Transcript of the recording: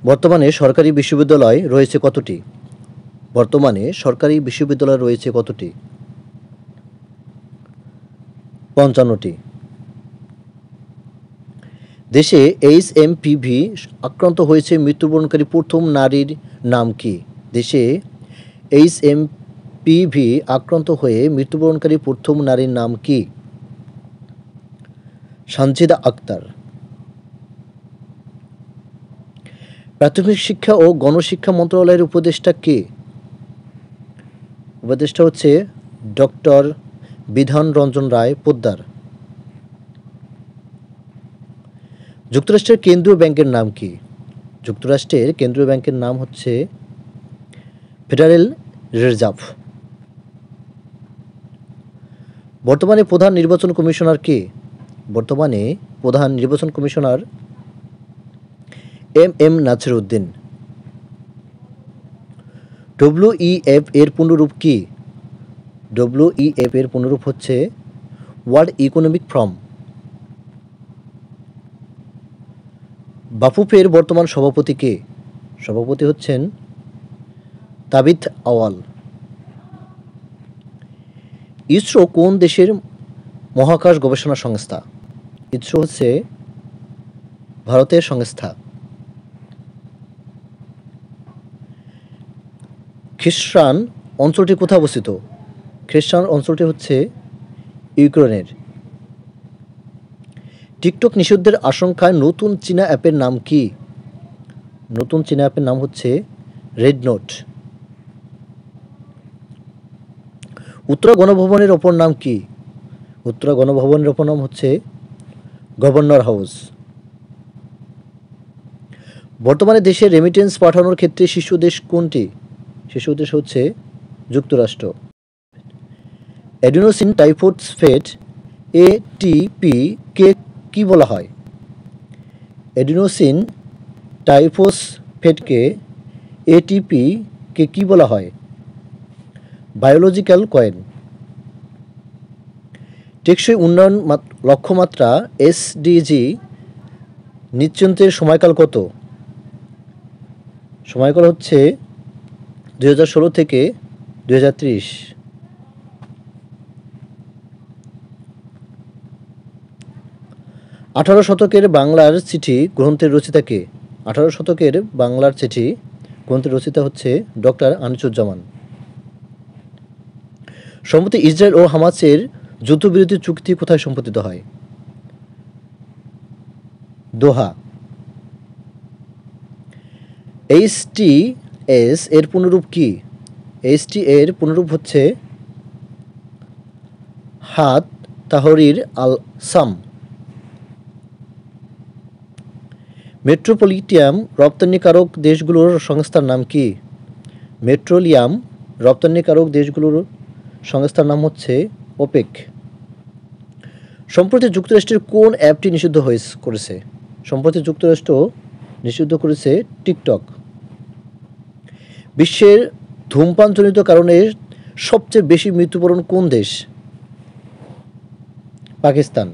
বর্তমানে সরকারি বিশ্ববিদ্যালয় রয়েছে কতটি? বর্তমানে সরকারি বিশ্ববিদ্যালয় রয়েছে কতটি? ৫৫টি। দেশে এইচএমপিভি আক্রান্ত হয়েছে মৃত্যুবরণকারী প্রথম নারীর নাম কি? দেশে এইচএমপিভি আক্রান্ত হয়ে মৃত্যুবরণকারী প্রথম নারীর নাম কি? সানজিদা আক্তার। প্রাথমিক শিক্ষা ও গণশিক্ষা মন্ত্রণালয়ের উপদেষ্টা কে? উপদেষ্টা হচ্ছে ডক্টর বিধান রঞ্জন রায় পোদ্দার। যুক্তরাষ্ট্রের কেন্দ্রীয় ব্যাংকের নাম কি? যুক্তরাষ্ট্রের কেন্দ্রীয় ব্যাংকের নাম হচ্ছে ফেডারেল রিজার্ভ। বর্তমানে প্রধান নির্বাচন কমিশনার কে? বর্তমানে প্রধান নির্বাচন commissioner M Nasir Uddin. WEF এর পূর্ণরূপ কি? ডব্লিউইএফ এর পূর্ণরূপ হচ্ছে ওয়ার্ল্ড ইকোনমিক ফোরাম। বাফুফের বর্তমান সভাপতি কে? সভাপতি হচ্ছেন তাবিথ আওয়াল। ইসরো কোন দেশের মহাকাশ গবেষণা সংস্থা? ইসরো হচ্ছে ভারতের সংস্থা। খ্রিস্টান অঞ্চলটি কোথায় অবস্থিত? খ্রিস্টান অঞ্চলটি হচ্ছে ইউক্রেনের। টিকটক নিষিদ্ধের আশঙ্কায় নতুন চীনা অ্যাপের নাম কি? নতুন চীনা অ্যাপের নাম হচ্ছে রেড নোট। উত্তরা গণভবনের অপর নাম কি? উত্তরা গণভবনের অপর নাম হচ্ছে গভর্নর হাউস। বর্তমানে দেশে রেমিটেন্স পাঠানোর ক্ষেত্রে শীর্ষ দেশ কোনটি? শীর্ষ দেশ হচ্ছে যুক্তরাষ্ট্র। অ্যাডিনোসিন ট্রাইফসফেট এটিপি কে কি বলা হয়? অ্যাডিনোসিন ট্রাইফসফেটকে এটিপি কে কি বলা হয়? Biological coin. টেকসই উন্নয়ন লক্ষ্যমাত্রা এসডিজি নিশ্চিন্তের সময়কাল কত? সময়কাল হচ্ছে 2016 থেকে 2030। 18 শতকের বাংলার চিঠি গ্রন্থের রচয়িতা কে? 18 শতকের বাংলার চিঠি গ্রন্থের রচয়িতা হচ্ছে ডক্টর আনিসুজ্জামান। সম্প্রতি ইসরায়েল ও হামাসের যুদ্ধবিরতি চুক্তি কোথায় সম্পাদিত হয়? দোহা। এইচটিএস এর পূর্ণরূপ কি? এইচটি এর পূর্ণরূপ হচ্ছে হাত তাহরির আল সাম। মেট্রোপলিটিয়াম রপ্তানিকারক দেশগুলোর সংস্থার নাম কি? পেট্রোলিয়াম রপ্তানিকারক দেশগুলোর সংস্থার নাম হচ্ছে ওপেক। সম্প্রতি যুক্তরাষ্ট্রের কোন অ্যাপটি নিষিদ্ধ করেছে? সম্প্রতি যুক্তরাষ্ট্র নিষিদ্ধ করেছে টিকটক। বিশ্বের ধূমপানজনিত কারণে সবচেয়ে বেশি মৃত্যুবরণ কোন দেশ? পাকিস্তান।